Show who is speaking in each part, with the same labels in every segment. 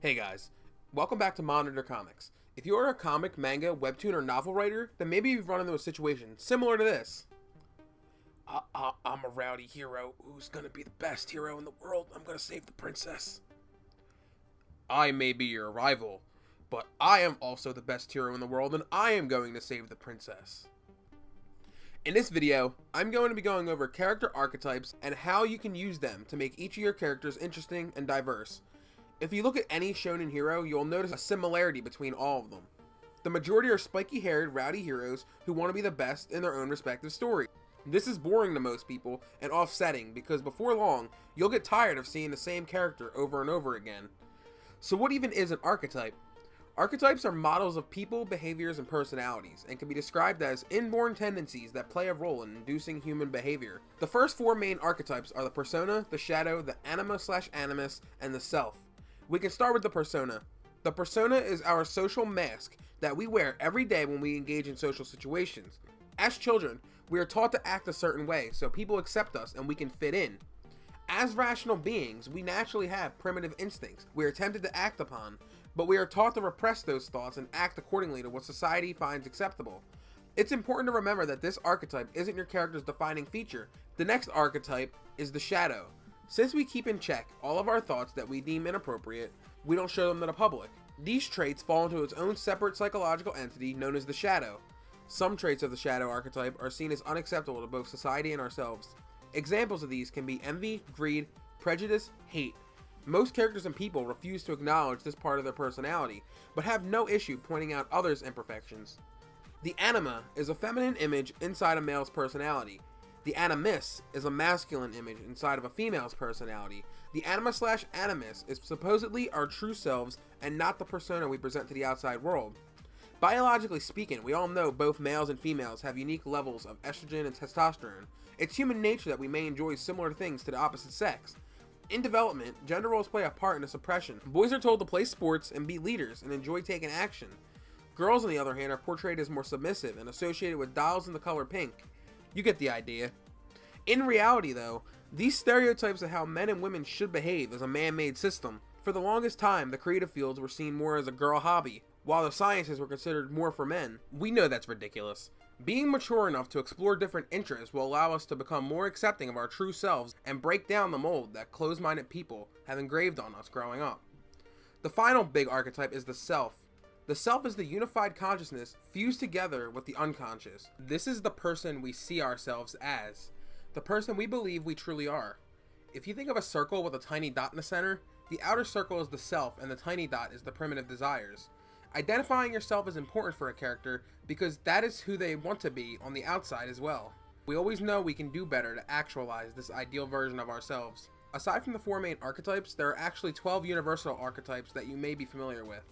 Speaker 1: Hey guys, welcome back to Monitor Comics. If you're a comic, manga, webtoon, or novel writer, then maybe you've run into a situation similar to this. I'm a rowdy hero who's gonna be the best hero in the world. I'm gonna save the princess. I may be your rival, but I am also the best hero in the world and I am going to save the princess. In this video, I'm going to be going over character archetypes and how you can use them to make each of your characters interesting and diverse. If you look at any shonen hero, you'll notice a similarity between all of them. The majority are spiky-haired, rowdy heroes who want to be the best in their own respective story. This is boring to most people and offsetting because before long, you'll get tired of seeing the same character over and over again. So what even is an archetype? Archetypes are models of people, behaviors, and personalities, and can be described as inborn tendencies that play a role in inducing human behavior. The first four main archetypes are the persona, the shadow, the anima/animus, and the self. We can start with the persona. The persona is our social mask that we wear every day when we engage in social situations. As children, we are taught to act a certain way so people accept us and we can fit in. As rational beings, we naturally have primitive instincts we are tempted to act upon, but we are taught to repress those thoughts and act accordingly to what society finds acceptable. It's important to remember that this archetype isn't your character's defining feature. The next archetype is the shadow. Since we keep in check all of our thoughts that we deem inappropriate, we don't show them to the public. These traits fall into its own separate psychological entity known as the shadow. Some traits of the shadow archetype are seen as unacceptable to both society and ourselves. Examples of these can be envy, greed, prejudice, hate. Most characters and people refuse to acknowledge this part of their personality, but have no issue pointing out others' imperfections. The anima is a feminine image inside a male's personality. The animus is a masculine image inside of a female's personality. The anima/animus is supposedly our true selves and not the persona we present to the outside world. Biologically speaking, we all know both males and females have unique levels of estrogen and testosterone. It's human nature that we may enjoy similar things to the opposite sex. In development, gender roles play a part in the suppression. Boys are told to play sports and be leaders and enjoy taking action. Girls, on the other hand, are portrayed as more submissive and associated with dolls in the color pink. You get the idea. In reality, though, these stereotypes of how men and women should behave is a man-made system. For the longest time, the creative fields were seen more as a girl hobby, while the sciences were considered more for men. We know that's ridiculous. Being mature enough to explore different interests will allow us to become more accepting of our true selves and break down the mold that closed-minded people have engraved on us growing up. The final big archetype is the self. The self is the unified consciousness fused together with the unconscious. This is the person we see ourselves as, the person we believe we truly are. If you think of a circle with a tiny dot in the center, the outer circle is the self and the tiny dot is the primitive desires. Identifying yourself is important for a character because that is who they want to be on the outside as well. We always know we can do better to actualize this ideal version of ourselves. Aside from the four main archetypes, there are actually 12 universal archetypes that you may be familiar with.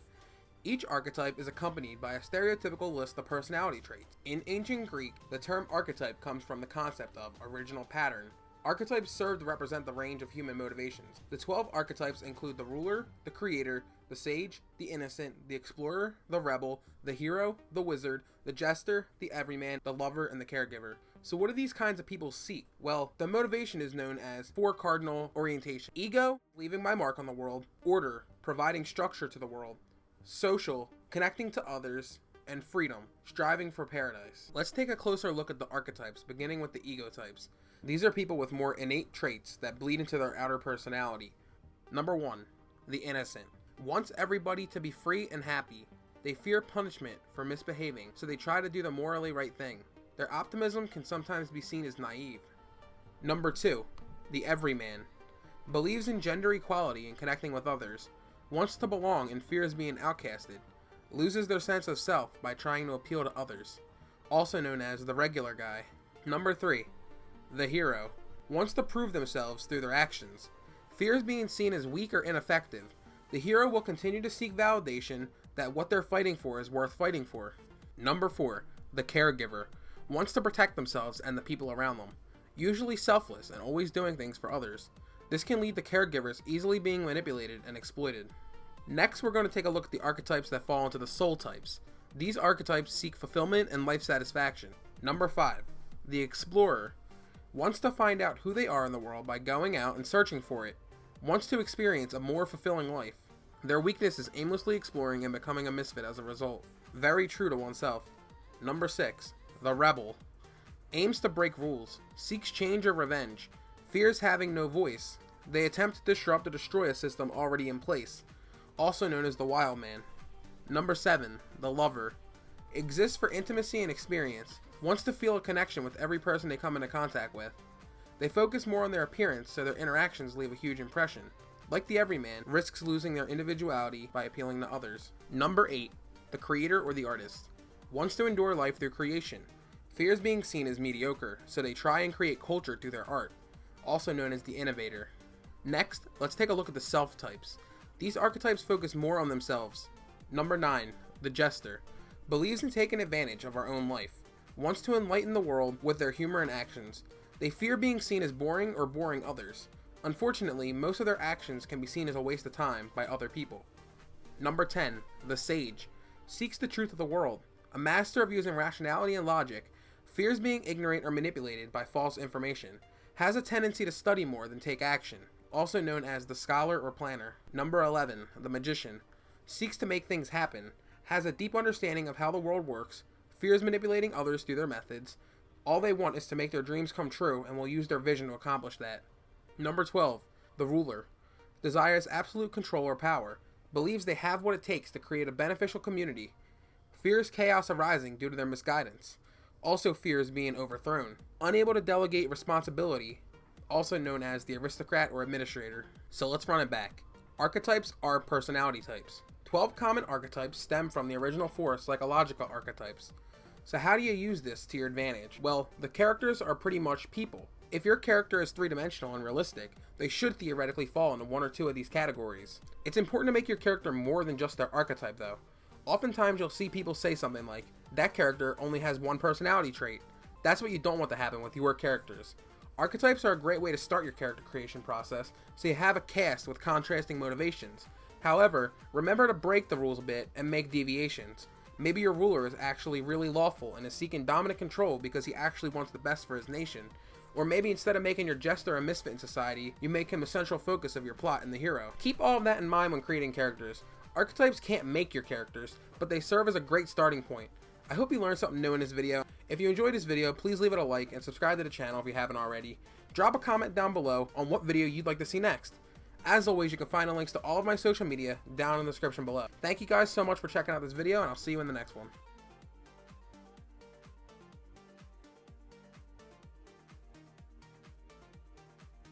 Speaker 1: Each archetype is accompanied by a stereotypical list of personality traits. In ancient Greek, the term archetype comes from the concept of original pattern. Archetypes serve to represent the range of human motivations. The 12 archetypes include the ruler, the creator, the sage, the innocent, the explorer, the rebel, the hero, the wizard, the jester, the everyman, the lover, and the caregiver. So what do these kinds of people seek? Well, the motivation is known as four cardinal orientation. Ego, leaving my mark on the world. Order, providing structure to the world. Social, connecting to others. And freedom, striving for paradise. Let's take a closer look at the archetypes, beginning with the ego types. These are people with more innate traits that bleed into their outer personality. Number 1, the innocent. Wants everybody to be free and happy. They fear punishment for misbehaving, so they try to do the morally right thing. Their optimism can sometimes be seen as naive. Number 2, the everyman. Believes in gender equality and connecting with others. Wants to belong and fears being outcasted. Loses their sense of self by trying to appeal to others. Also known as the regular guy. Number 3, the hero. Wants to prove themselves through their actions. Fears being seen as weak or ineffective. The hero will continue to seek validation that what they're fighting for is worth fighting for. Number 4, the caregiver. Wants to protect themselves and the people around them. Usually selfless and always doing things for others. This can lead to caregivers easily being manipulated and exploited. Next, we're going to take a look at the archetypes that fall into the soul types. These archetypes seek fulfillment and life satisfaction. Number 5, the explorer. Wants to find out who they are in the world by going out and searching for it. Wants to experience a more fulfilling life. Their weakness is aimlessly exploring and becoming a misfit as a result. Very true to oneself. Number 6. The Rebel. Aims to break rules, seeks change or revenge, fears having no voice. They attempt to disrupt or destroy a system already in place, also known as the Wild Man. Number 7. The Lover. Exists for intimacy and experience, wants to feel a connection with every person they come into contact with. They focus more on their appearance, so their interactions leave a huge impression. Like the Everyman, risks losing their individuality by appealing to others. Number 8. The Creator or the Artist. Wants to endure life through creation. Fears being seen as mediocre, so they try and create culture through their art, also known as the Innovator. Next, let's take a look at the Self types. These archetypes focus more on themselves. Number 9. The Jester. Believes in taking advantage of our own life. Wants to enlighten the world with their humor and actions. They fear being seen as boring or boring others. Unfortunately, most of their actions can be seen as a waste of time by other people. Number 10. The Sage. Seeks the truth of the world. A master of using rationality and logic. Fears being ignorant or manipulated by false information. Has a tendency to study more than take action, also known as the Scholar or Planner. Number 11. The Magician. Seeks to make things happen. Has a deep understanding of how the world works. Fears manipulating others through their methods. All they want is to make their dreams come true and will use their vision to accomplish that. Number 12. The Ruler. Desires absolute control or power. Believes they have what it takes to create a beneficial community. Fears chaos arising due to their misguidance. Also fears being overthrown. Unable to delegate responsibility, also known as the Aristocrat or Administrator. So let's run it back. Archetypes are personality types. 12 common archetypes stem from the original 4 psychological archetypes. So how do you use this to your advantage? Well, the characters are pretty much people. If your character is three-dimensional and realistic, they should theoretically fall into one or two of these categories. It's important to make your character more than just their archetype though. Oftentimes you'll see people say something like, that character only has one personality trait. That's what you don't want to happen with your characters. Archetypes are a great way to start your character creation process, so you have a cast with contrasting motivations. However, remember to break the rules a bit and make deviations. Maybe your ruler is actually really lawful and is seeking dominant control because he actually wants the best for his nation. Or maybe instead of making your Jester a misfit in society, you make him a central focus of your plot and the hero. Keep all of that in mind when creating characters. Archetypes can't make your characters, but they serve as a great starting point. I hope you learned something new in this video. If you enjoyed this video, please leave it a like and subscribe to the channel if you haven't already. Drop a comment down below on what video you'd like to see next. As always, you can find the links to all of my social media down in the description below. Thank you guys so much for checking out this video, and I'll see you in the next one.